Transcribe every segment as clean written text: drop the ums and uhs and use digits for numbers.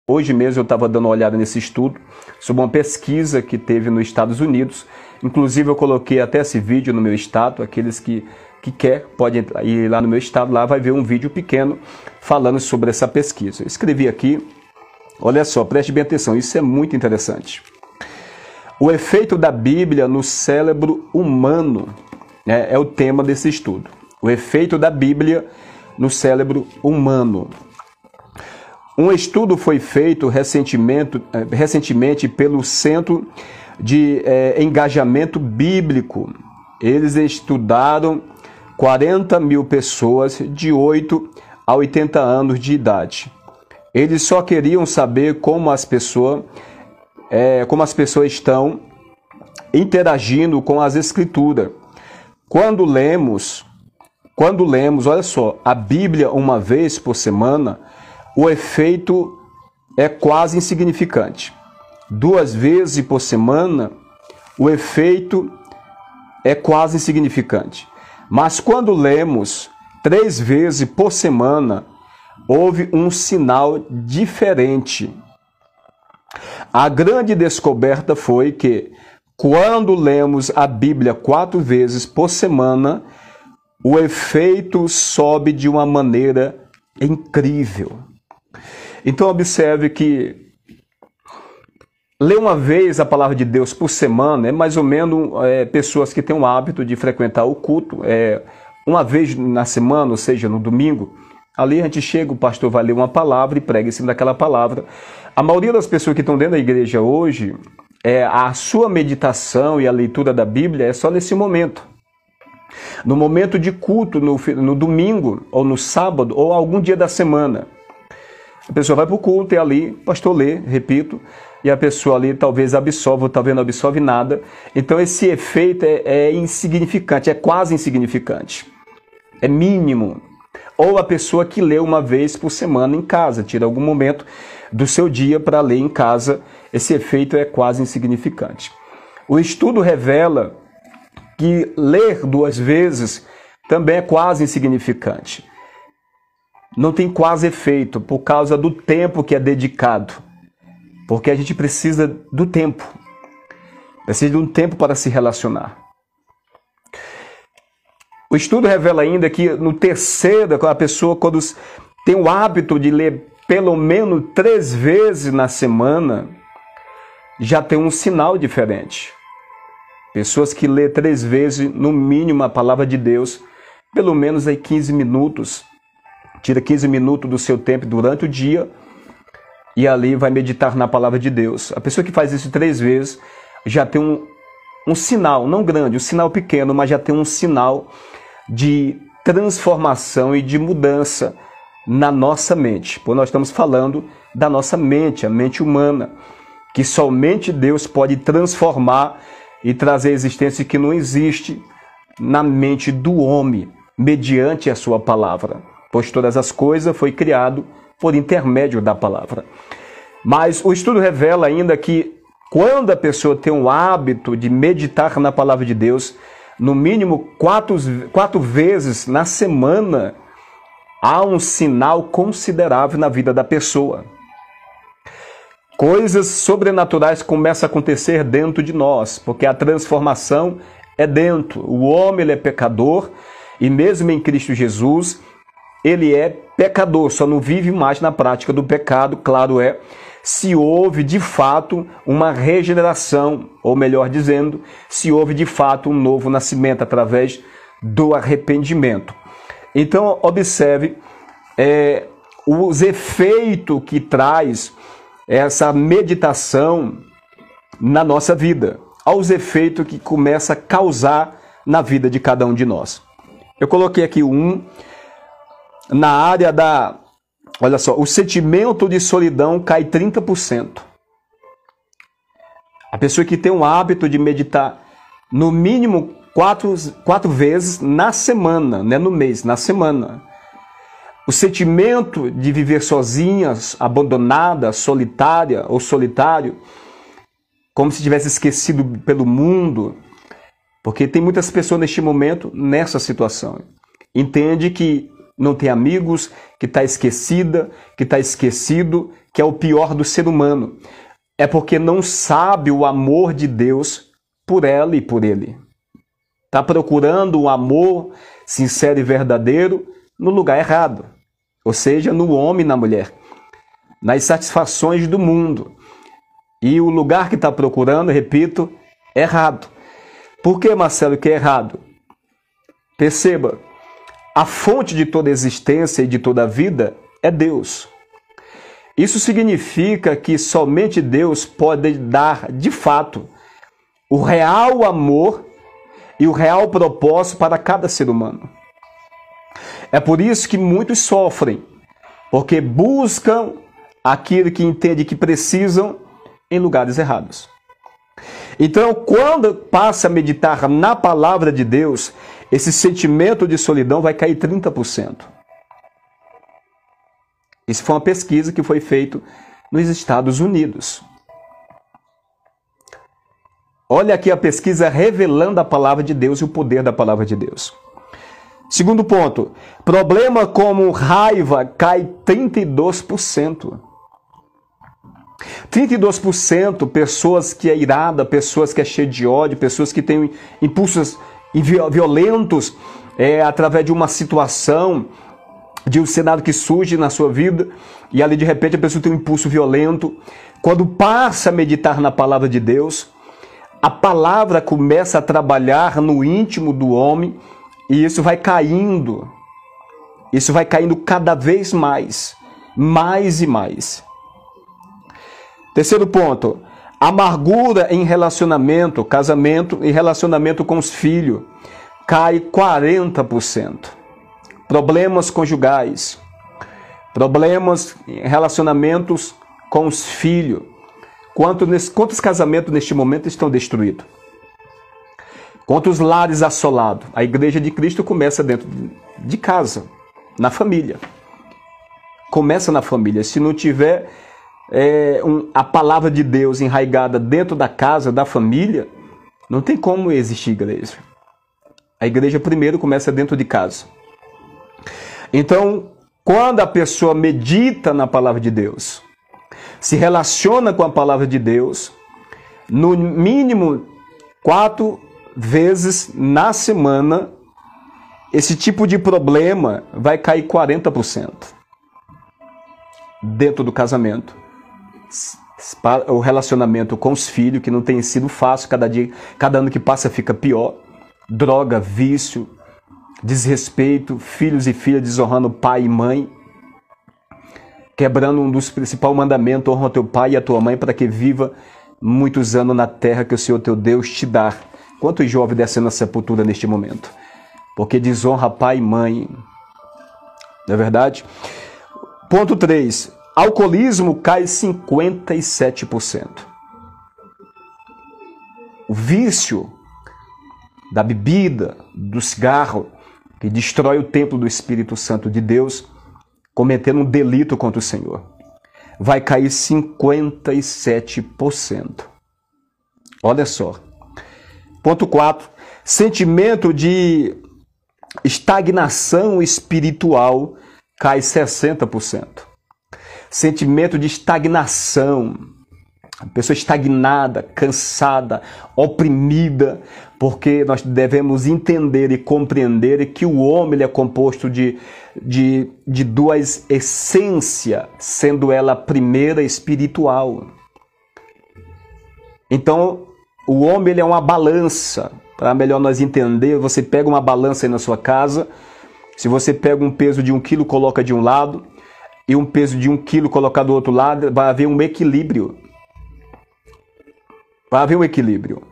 Hoje mesmo eu estava dando uma olhada nesse estudo sobre uma pesquisa que teve nos Estados Unidos. Inclusive eu coloquei até esse vídeo no meu estado. Aqueles que quer pode ir lá no meu estado, lá vai ver um vídeo pequeno falando sobre essa pesquisa. Eu escrevi aqui, olha só, preste bem atenção, isso é muito interessante. O efeito da Bíblia no cérebro humano, né, é o tema desse estudo. O efeito da Bíblia no cérebro humano. Um estudo foi feito recentemente pelo Centro de Engajamento Bíblico. Eles estudaram 40 mil pessoas de 8 a 80 anos de idade. Eles só queriam saber como as pessoas estão interagindo com as Escrituras. Quando lemos, olha só, a Bíblia uma vez por semana, o efeito é quase insignificante. 2 vezes por semana, o efeito é quase insignificante. Mas quando lemos 3 vezes por semana, houve um sinal diferente. A grande descoberta foi que, quando lemos a Bíblia 4 vezes por semana, o efeito sobe de uma maneira incrível. Então observe que ler uma vez a palavra de Deus por semana é mais ou menos pessoas que têm o hábito de frequentar o culto uma vez na semana, ou seja, no domingo. Ali a gente chega, o pastor vai ler uma palavra e prega em cima daquela palavra. A maioria das pessoas que estão dentro da igreja hoje, a sua meditação e a leitura da Bíblia é só nesse momento. No momento de culto, no domingo, ou no sábado, ou algum dia da semana. A pessoa vai para o culto e ali o pastor lê, repito, e a pessoa ali talvez absorva, ou talvez não absorve nada. Então esse efeito é insignificante, é quase insignificante. É mínimo. Ou a pessoa que lê uma vez por semana em casa, tira algum momento do seu dia para ler em casa, esse efeito é quase insignificante. O estudo revela que ler 2 vezes também é quase insignificante. Não tem quase efeito por causa do tempo que é dedicado. Porque a gente precisa do tempo. Precisa de um tempo para se relacionar. O estudo revela ainda que no terceiro, a pessoa quando tem o hábito de ler pelo menos 3 vezes na semana, já tem um sinal diferente. Pessoas que lê 3 vezes, no mínimo, a palavra de Deus, pelo menos aí 15 minutos, tira 15 minutos do seu tempo durante o dia e ali vai meditar na palavra de Deus. A pessoa que faz isso 3 vezes já tem um sinal, não grande, um sinal pequeno, mas já tem um sinal de transformação e de mudança na nossa mente. Pois nós estamos falando da nossa mente, a mente humana, que somente Deus pode transformar e trazer a existência que não existe na mente do homem, mediante a sua palavra. Pois todas as coisas foi criado por intermédio da palavra. Mas o estudo revela ainda que quando a pessoa tem o hábito de meditar na palavra de Deus, no mínimo 4 vezes na semana, há um sinal considerável na vida da pessoa. Coisas sobrenaturais começam a acontecer dentro de nós, porque a transformação é dentro. O homem ele é pecador e mesmo em Cristo Jesus, ele é pecador, só não vive mais na prática do pecado, claro se houve de fato uma regeneração, ou melhor dizendo, se houve de fato um novo nascimento através do arrependimento. Então, observe os efeitos que traz essa meditação na nossa vida, aos efeitos que começa a causar na vida de cada um de nós. Eu coloquei aqui na área olha só, o sentimento de solidão cai 30%. A pessoa que tem o hábito de meditar no mínimo 4 vezes na semana, não é no mês, na semana. O sentimento de viver sozinha, abandonada, solitária ou solitário, como se tivesse esquecido pelo mundo, porque tem muitas pessoas neste momento nessa situação. Entende que não tem amigos, que está esquecida, que está esquecido, que é o pior do ser humano. É porque não sabe o amor de Deus por ela e por ele. Está procurando um amor sincero e verdadeiro no lugar errado. Ou seja, no homem e na mulher. Nas satisfações do mundo. E o lugar que está procurando, repito, é errado. Por que, Marcelo, que é errado? Perceba, a fonte de toda existência e de toda a vida é Deus. Isso significa que somente Deus pode dar, de fato, o real amor e o real propósito para cada ser humano. É por isso que muitos sofrem, porque buscam aquilo que entendem que precisam em lugares errados. Então, quando passa a meditar na palavra de Deus, esse sentimento de solidão vai cair 30%. Isso foi uma pesquisa que foi feita nos Estados Unidos. Olha aqui a pesquisa revelando a palavra de Deus e o poder da palavra de Deus. Segundo ponto, problema como raiva cai 32%. 32% pessoas que é irada, pessoas que é cheia de ódio, pessoas que têm impulsos violentos através de uma situação, de um cenário que surge na sua vida, e ali de repente a pessoa tem um impulso violento. Quando passa a meditar na palavra de Deus, a palavra começa a trabalhar no íntimo do homem, e isso vai caindo. Isso vai caindo cada vez mais e mais. Terceiro ponto, amargura em relacionamento, casamento e relacionamento com os filhos, cai 40%. Problemas conjugais, problemas em relacionamentos com os filhos. Quantos casamentos neste momento estão destruídos? Quantos lares assolados? A igreja de Cristo começa dentro de casa, na família. Começa na família. Se não tiver a palavra de Deus enraigada dentro da casa, da família, não tem como existir igreja. A igreja primeiro começa dentro de casa. Então, quando a pessoa medita na palavra de Deus, se relaciona com a palavra de Deus, no mínimo 4 vezes na semana, esse tipo de problema vai cair 40% dentro do casamento. O relacionamento com os filhos, que não tem sido fácil, cada ano que passa fica pior. Droga, vício, desrespeito, filhos e filhas desonrando pai e mãe, quebrando um dos principais mandamentos: honra teu pai e a tua mãe, para que viva muitos anos na terra que o Senhor teu Deus te dá. Quantos jovens descendo a sepultura neste momento? Porque desonra pai e mãe. Não é verdade? Ponto 3. Alcoolismo cai 57%. O vício da bebida, do cigarro, que destrói o templo do Espírito Santo de Deus, cometendo um delito contra o Senhor, vai cair 57%. Olha só. Ponto 4. Sentimento de estagnação espiritual cai 60%. Sentimento de estagnação. A pessoa estagnada, cansada, oprimida, porque nós devemos entender e compreender que o homem ele é composto de duas essências, sendo ela a primeira espiritual. Então, o homem ele é uma balança. Para melhor nós entender, você pega uma balança aí na sua casa, se você pega um peso de 1 quilo, coloca de um lado, e um peso de 1 quilo colocar do outro lado, vai haver um equilíbrio. Vai haver um equilíbrio.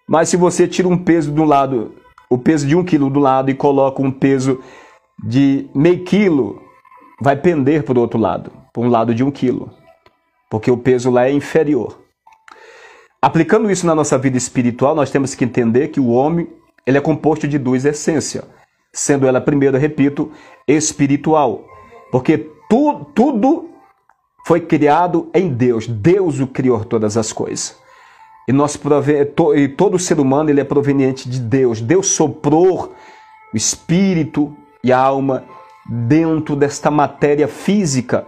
Mas se você tira um peso de um lado, o peso de 1 quilo do lado, e coloca um peso de meio quilo, vai pender para o outro lado, para um lado de 1 quilo. Porque o peso lá é inferior. Aplicando isso na nossa vida espiritual, nós temos que entender que o homem ele é composto de duas essências. Sendo ela, primeiro, repito, espiritual. Porque tudo foi criado em Deus. Deus o criou todas as coisas. E todo ser humano ele é proveniente de Deus. Deus soprou o espírito e a alma dentro desta matéria física.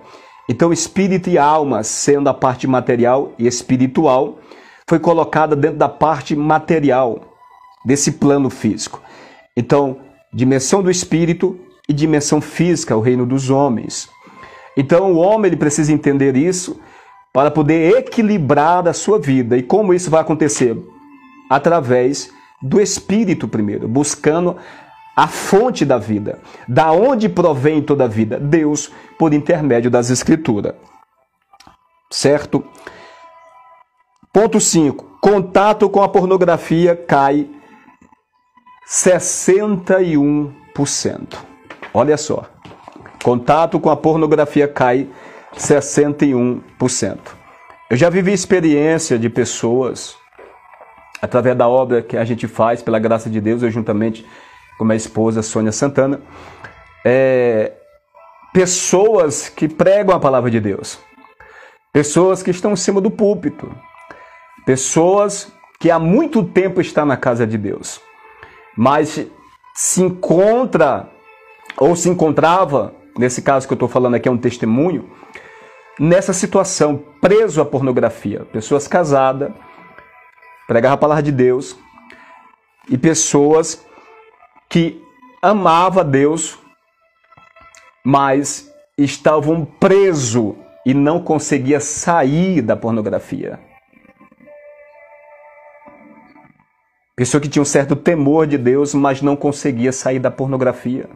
Então, espírito e alma, sendo a parte material e espiritual, foi colocada dentro da parte material desse plano físico. Então, dimensão do espírito e dimensão física, o reino dos homens. Então, o homem ele precisa entender isso para poder equilibrar a sua vida. E como isso vai acontecer? Através do espírito primeiro, buscando a fonte da vida. Da onde provém toda a vida? Deus, por intermédio das Escrituras. Certo? Ponto 5. Contato com a pornografia cai 61%. Olha só. Contato com a pornografia cai 61%. Eu já vivi experiência de pessoas, através da obra que a gente faz, pela graça de Deus, eu juntamente com minha esposa Sônia Santana, pessoas que pregam a palavra de Deus, pessoas que estão em cima do púlpito, pessoas que há muito tempo estão na casa de Deus, mas se encontra ou se encontrava, nesse caso que eu estou falando aqui é um testemunho, nessa situação, preso à pornografia. Pessoas casadas, pregavam a palavra de Deus, e pessoas que amavam a Deus, mas estavam presos e não conseguiam sair da pornografia. Pessoa que tinha um certo temor de Deus, mas não conseguia sair da pornografia.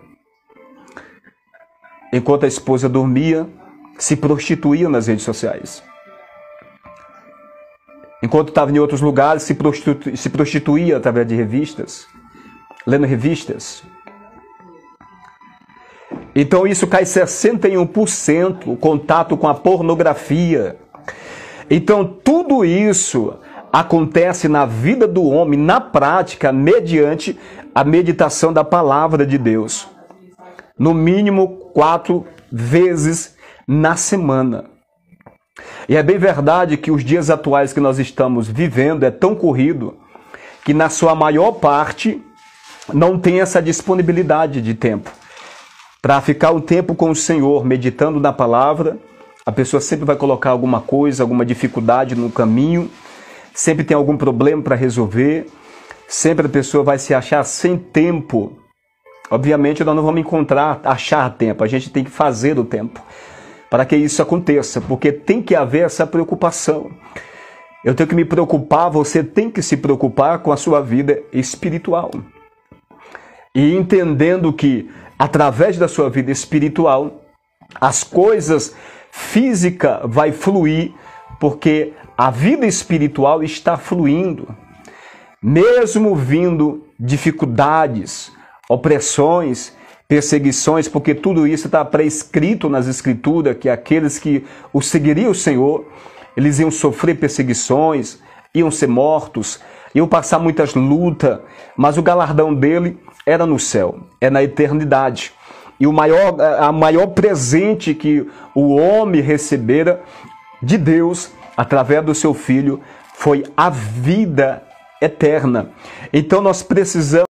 Enquanto a esposa dormia, se prostituía nas redes sociais. Enquanto estava em outros lugares, se prostituía através de revistas, lendo revistas. Então isso cai 61%, o contato com a pornografia. Então tudo isso acontece na vida do homem, na prática, mediante a meditação da palavra de Deus. No mínimo 4 vezes na semana. E é bem verdade que os dias atuais que nós estamos vivendo é tão corrido que na sua maior parte não tem essa disponibilidade de tempo. Para ficar um tempo com o Senhor, meditando na palavra, a pessoa sempre vai colocar alguma coisa, alguma dificuldade no caminho, sempre tem algum problema para resolver, sempre a pessoa vai se achar sem tempo. Obviamente nós não vamos achar tempo, a gente tem que fazer o tempo para que isso aconteça, porque tem que haver essa preocupação. Eu tenho que me preocupar, você tem que se preocupar com a sua vida espiritual. E entendendo que, através da sua vida espiritual, as coisas físicas vai fluir, porque a vida espiritual está fluindo. Mesmo vindo dificuldades, opressões, perseguições, porque tudo isso está prescrito nas Escrituras, que aqueles que o seguiriam o Senhor, eles iam sofrer perseguições, iam ser mortos, iam passar muitas lutas, mas o galardão dele era no céu, é na eternidade. E a maior presente que o homem recebera de Deus, através do seu Filho, foi a vida eterna. Então nós precisamos